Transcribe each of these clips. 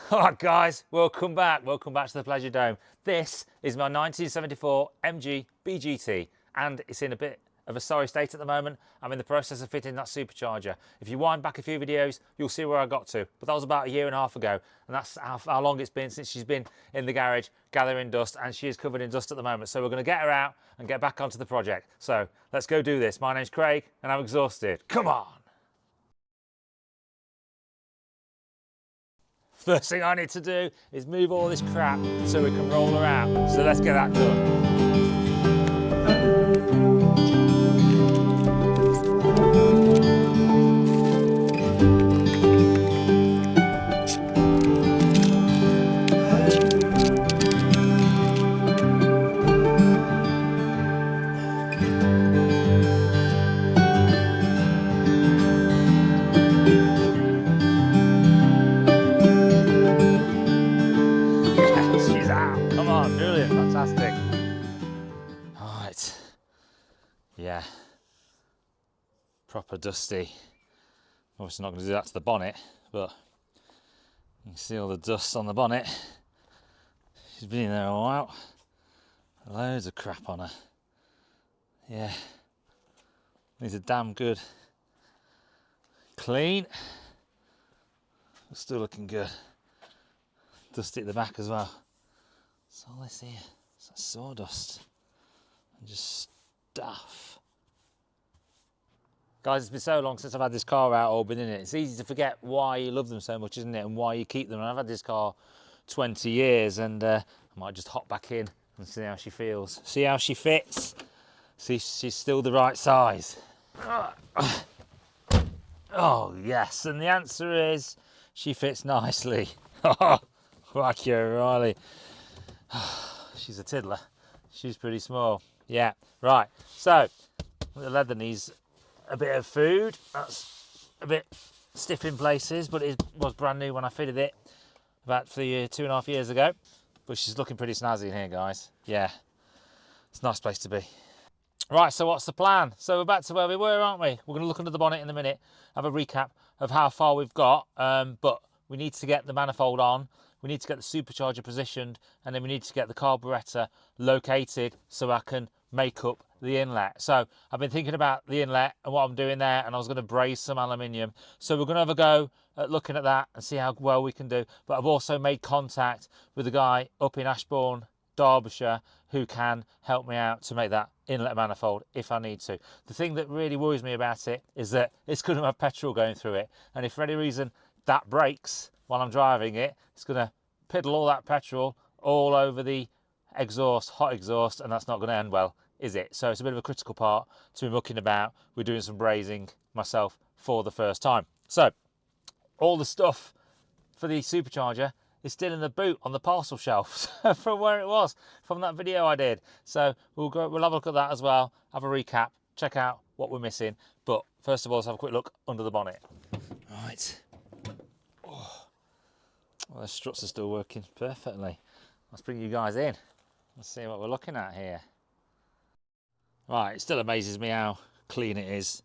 All right, guys, welcome back. Welcome back to the Pleasure Dome. This is my 1974 MG GT, and it's in a bit of a sorry state at the moment. I'm in the process of fitting that supercharger. If you wind back a few videos, you'll see where I got to. But that was about a year and a half ago, and that's how long it's been since she's been in the garage gathering dust, and she is covered in dust at the moment. So we're going to get her out and get back onto the project. So let's go do this. My name's Craig, and I'm exhausted. Come on. First thing I need to do is move all this crap so we can roll her out. So let's get that done. She's out. Come on, brilliant, fantastic. All right. Yeah. Proper dusty. Obviously not going to do that to the bonnet, but you can see all the dust on the bonnet. She's been in there a while. Loads of crap on her. Yeah. These are damn good. Clean. Still looking good. Dusty at the back as well. It's all this here. It's like sawdust and just stuff. Guys, it's been so long since I've had this car out or been in it. It's easy to forget why you love them so much, isn't it? And why you keep them. And I've had this car 20 years, and I might just hop back in and see how she feels. See how she fits. See if she's still the right size. Oh, yes. And the answer is she fits nicely. Quacky O'Reilly. She's a tiddler. She's pretty small. Yeah, right. So, the leather needs a bit of food. That's a bit stiff in places, but it was brand new when I fitted it about 2.5 years ago. But she's looking pretty snazzy in here, guys. Yeah, it's a nice place to be. Right, so what's the plan? So we're back to where we were, aren't we? We're going to look under the bonnet in a minute, have a recap of how far we've got, but we need to get the manifold on, we need to get the supercharger positioned, and then we need to get the carburettor located so I can make up the inlet. So I've been thinking about the inlet and what I'm doing there, and I was going to braze some aluminium. So we're going to have a go at looking at that and see how well we can do. But I've also made contact with a guy up in Ashbourne, Derbyshire, who can help me out to make that inlet manifold if I need to. The thing that really worries me about it is that it's going to have petrol going through it, and if for any reason that breaks while I'm driving it, it's going to piddle all that petrol all over the exhaust, hot exhaust, and that's not going to end well, is it? So it's a bit of a critical part to be mucking about. We're doing some brazing myself for the first time. So all the stuff for the supercharger is still in the boot on the parcel shelf from where it was from that video I did. So we'll have a look at that as well, have a recap, check out what we're missing. But first of all, let's have a quick look under the bonnet. Right. Oh. Well, the struts are still working perfectly. Let's bring you guys in. Let's see what we're looking at here. Right, it still amazes me how clean it is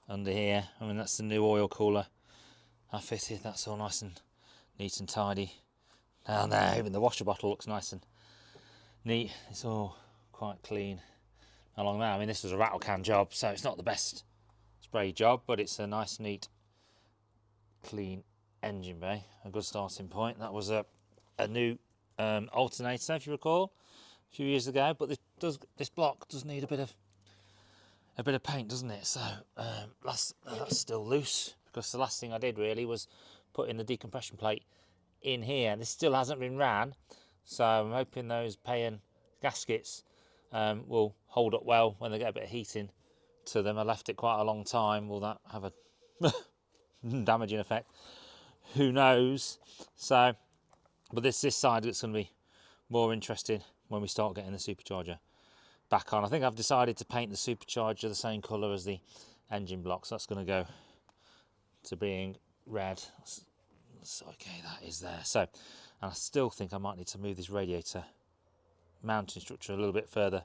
under here. I mean, that's the new oil cooler I fitted. That's all nice and neat and tidy. Down there, even the washer bottle looks nice and neat. It's all quite clean along there. I mean, this was a rattle can job, so it's not the best spray job, but it's a nice, neat, clean engine bay. A good starting point. That was a new alternator, if you recall, a few years ago. But this block does need a bit of paint, doesn't it? So that's still loose, because the last thing I did really was put in the decompression plate in here. This still hasn't been ran, so I'm hoping those pay-in gaskets will hold up well when they get a bit of heating to them. I left it quite a long time. Will that have a damaging effect? Who knows? So, but this side it's going to be more interesting when we start getting the supercharger back on. I think I've decided to paint the supercharger the same colour as the engine block, so that's going to go to being red. So okay, that is there. So, and I still think I might need to move this radiator mounting structure a little bit further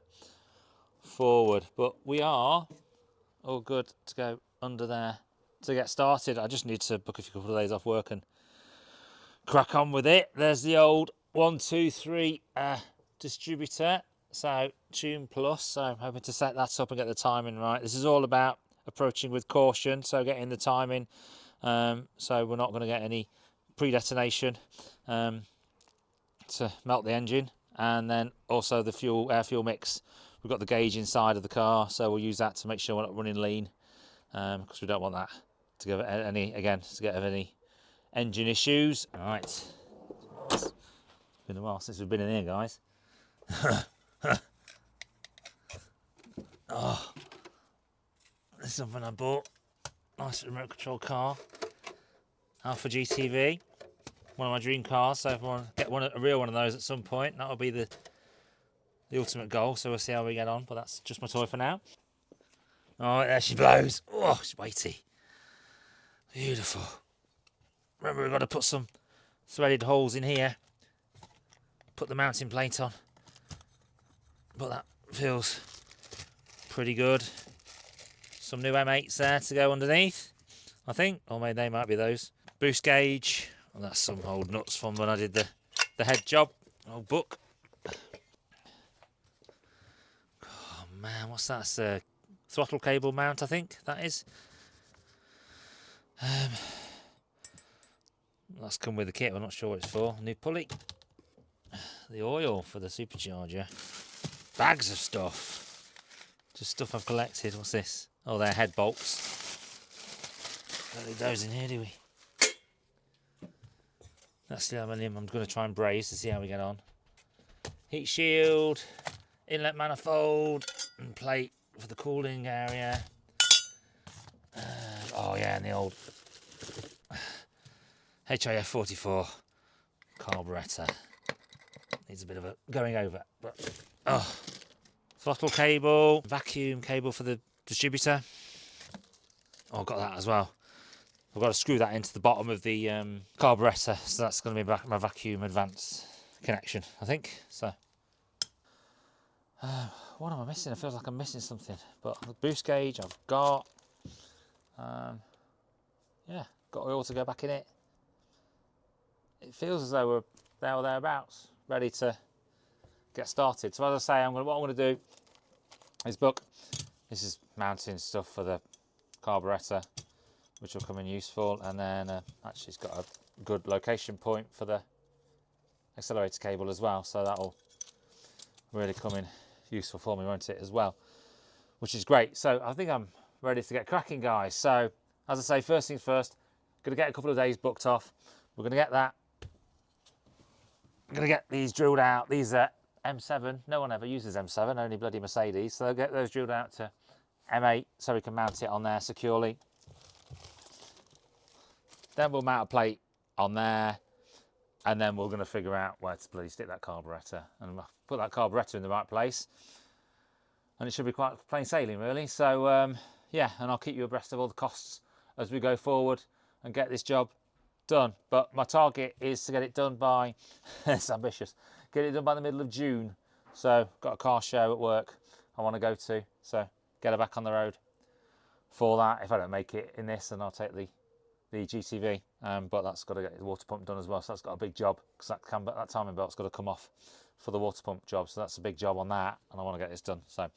forward, but we are all good to go under there to get started. I just need to book a couple of days off work and crack on with it. There's the old 123 distributor, so Tune Plus. So I'm hoping to set that up and get the timing right. This is all about approaching with caution, so getting the timing, so we're not going to get any pre-detonation to melt the engine. And then also the air fuel mix. We've got the gauge inside of the car, so we'll use that to make sure we're not running lean, because we don't want that to give any engine issues. All right, it's been a while since we've been in here, guys. Oh, this is something I bought. Nice remote control car, Alpha GTV, one of my dream cars. So if I want to get a real one of those at some point, that'll be the ultimate goal. So we'll see how we get on. But that's just my toy for now. Oh, there she blows. Oh, she's weighty. Beautiful. Remember, we've got to put some threaded holes in here. Put the mounting plate on. But that feels pretty good. Some new M8s there to go underneath, I think. Or maybe they might be those. Boost gauge. Well, that's some old nuts from when I did the head job. Old book. Oh man, what's that? It's a throttle cable mount, I think that is. That's come with the kit. I'm not sure what it's for. New pulley. The oil for the supercharger. Bags of stuff. Just stuff I've collected. What's this? Oh, they're head bolts. Don't leave those in here, do we? That's the aluminium I'm going to try and braze to see how we get on. Heat shield, inlet manifold, and plate for the cooling area. Oh yeah, and the old HIF 44 carburettor. Needs a bit of a going over, but oh. Throttle cable, vacuum cable for the distributor. Oh, I've got that as well. I've got to screw that into the bottom of the carburettor, so that's going to be my vacuum advance connection, I think. So, what am I missing? It feels like I'm missing something. But the boost gauge I've got. Yeah, got oil to go back in it. It feels as though we're there or thereabouts, ready to get started. So as I say, what I'm going to do is book. This is mounting stuff for the carburettor, which will come in useful, and then actually it's got a good location point for the accelerator cable as well, so that'll really come in useful for me, won't it, as well, which is great. So I think I'm ready to get cracking, guys. So as I say, first things first, going to get a couple of days booked off. We're going to get that. I'm going to get these drilled out. These are M7. No one ever uses M7, only bloody Mercedes. So I'll get those drilled out to M8 so we can mount it on there securely. Then we'll mount a plate on there, and then we're going to figure out where to bloody stick that carburettor and put that carburettor in the right place. And it should be quite plain sailing, really. So yeah, and I'll keep you abreast of all the costs as we go forward and get this job done. But my target is to get it done by, it's ambitious, get it done by the middle of June. So got a car show at work I want to go to, so get her back on the road for that. If I don't make it in this, then I'll take the GTV, but that's got to get the water pump done as well, so that's got a big job, because that timing belt's got to come off for the water pump job, so that's a big job on that, and I want to get this done. So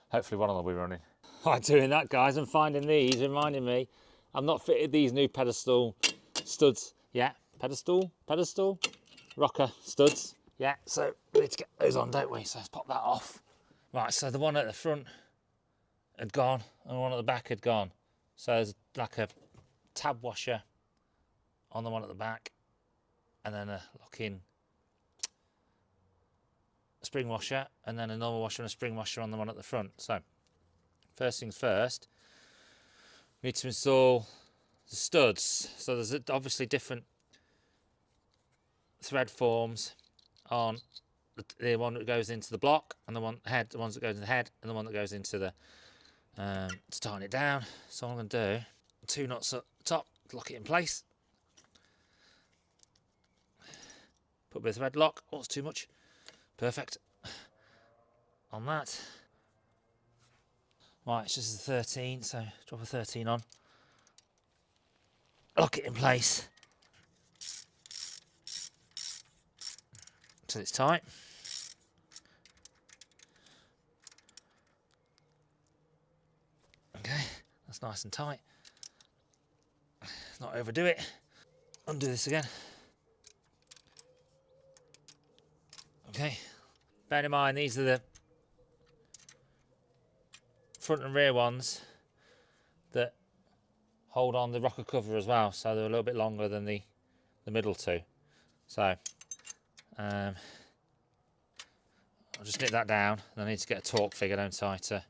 hopefully one of them will be running. While doing that, guys, and finding these reminded me I've not fitted these new pedestal studs yet. Pedestal rocker studs. Yeah, so we need to get those on, don't we? So let's pop that off. Right, so the one at the front had gone and the one at the back had gone, so there's like a tab washer on the one at the back, and then a lock-in spring washer, and then a normal washer and a spring washer on the one at the front. So first things first, we need to install the studs. So there's obviously different thread forms on the one that goes into the block, and the ones that goes into the head, and the one that goes into the to tighten it down. So what I'm going to do, 2 nuts up top, lock it in place. Put a bit of thread lock. Oh, it's too much. Perfect. On that. Right, it's just a 13, so drop a 13 on. Lock it in place. till it's tight. Okay, that's nice and tight. Let's not overdo it. Undo this again. Okay, bear in mind these are the front and rear ones that hold on the rocker cover as well, so they're a little bit longer than the middle two. So I'll just nip that down. I need to get a torque figure, don't I, to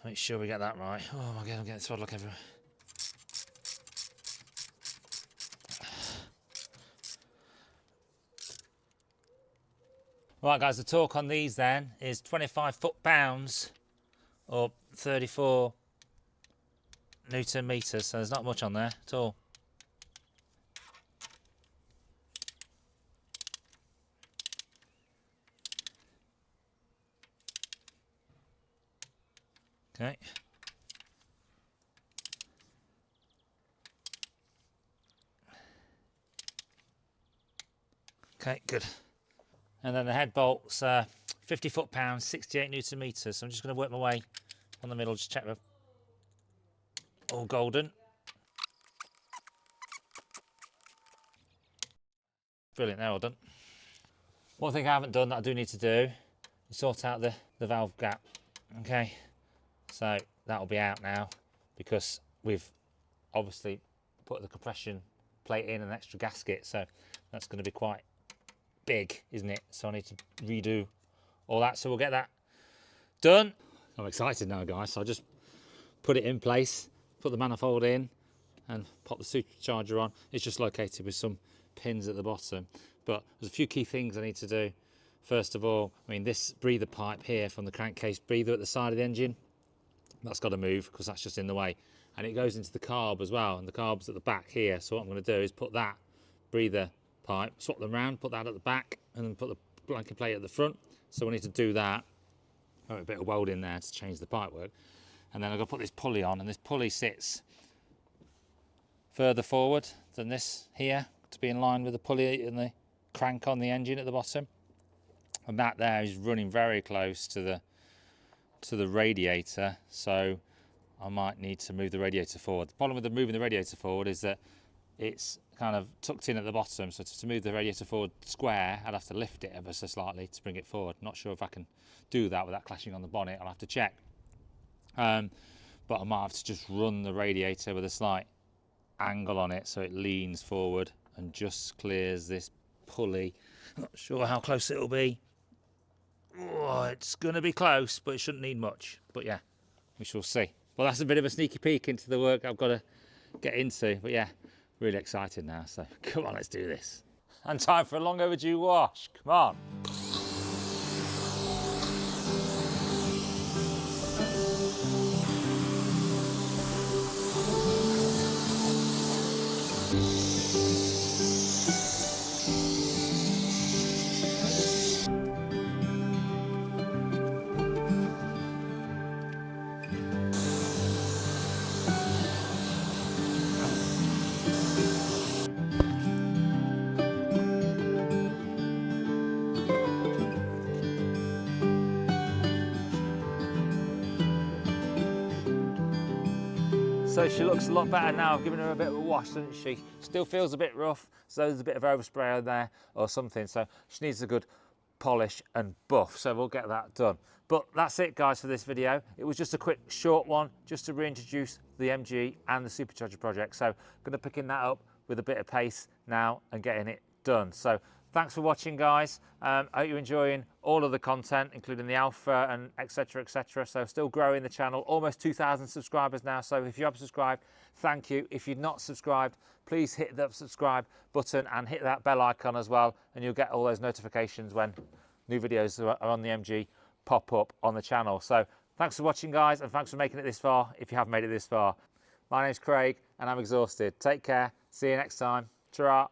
make sure we get that right. Oh my god, I'm getting throttle lock everywhere. Right guys, the torque on these then is 25 foot-pounds or 34 Newton meters, so there's not much on there at all. Okay. Okay, good. And then the head bolts, 50 foot-pounds, 68 Newton meters. So I'm just going to work my way on the middle, just check they're all golden. Brilliant, they're all done. One thing I haven't done that I do need to do is sort out the valve gap. Okay, so that'll be out now because we've obviously put the compression plate in an extra gasket, so that's going to be quite big, isn't it? So I need to redo all that, so we'll get that done. I'm excited now guys, so I'll just put it in place, put the manifold in and pop the supercharger on. It's just located with some pins at the bottom, but there's a few key things I need to do. First of all, I mean, this breather pipe here from the crankcase breather at the side of the engine, that's got to move because that's just in the way, and it goes into the carb as well, and the carb's at the back here. So what I'm going to do is put that breather pipe, swap them around, put that at the back, and then put the blanket plate at the front. So we need to do that. Oh, a bit of welding there to change the pipe work, and then I've got to put this pulley on, and this pulley sits further forward than this here to be in line with the pulley and the crank on the engine at the bottom, and that there is running very close to the radiator, so I might need to move the radiator forward. The problem with moving the radiator forward is that it's kind of tucked in at the bottom, so to move the radiator forward square, I'd have to lift it ever so slightly to bring it forward. Not sure if I can do that without clashing on the bonnet. I'll have to check. But I might have to just run the radiator with a slight angle on it so it leans forward and just clears this pulley. Not sure how close it'll be. Oh, it's going to be close, but it shouldn't need much. But yeah, we shall see. Well, that's a bit of a sneaky peek into the work I've got to get into. But yeah, really excited now. So come on, let's do this. And time for a long overdue wash. Come on. So she looks a lot better now. I've given her a bit of a wash, doesn't she? Still feels a bit rough, so there's a bit of overspray on there or something. So she needs a good polish and buff. So we'll get that done. But that's it, guys, for this video. It was just a quick, short one, just to reintroduce the MG and the supercharger project. So I'm going to pick that up with a bit of pace now and getting it done. So thanks for watching, guys. I hope you're enjoying all of the content, including the alpha and etc, etc. So still growing the channel, almost 2,000 subscribers now. So if you have subscribed, thank you. If you're not subscribed, please hit the subscribe button and hit that bell icon as well, and you'll get all those notifications when new videos are on the MG pop up on the channel. So thanks for watching, guys, and thanks for making it this far if you have made it this far. My name's Craig and I'm exhausted. Take care. See you next time. Ta-ra.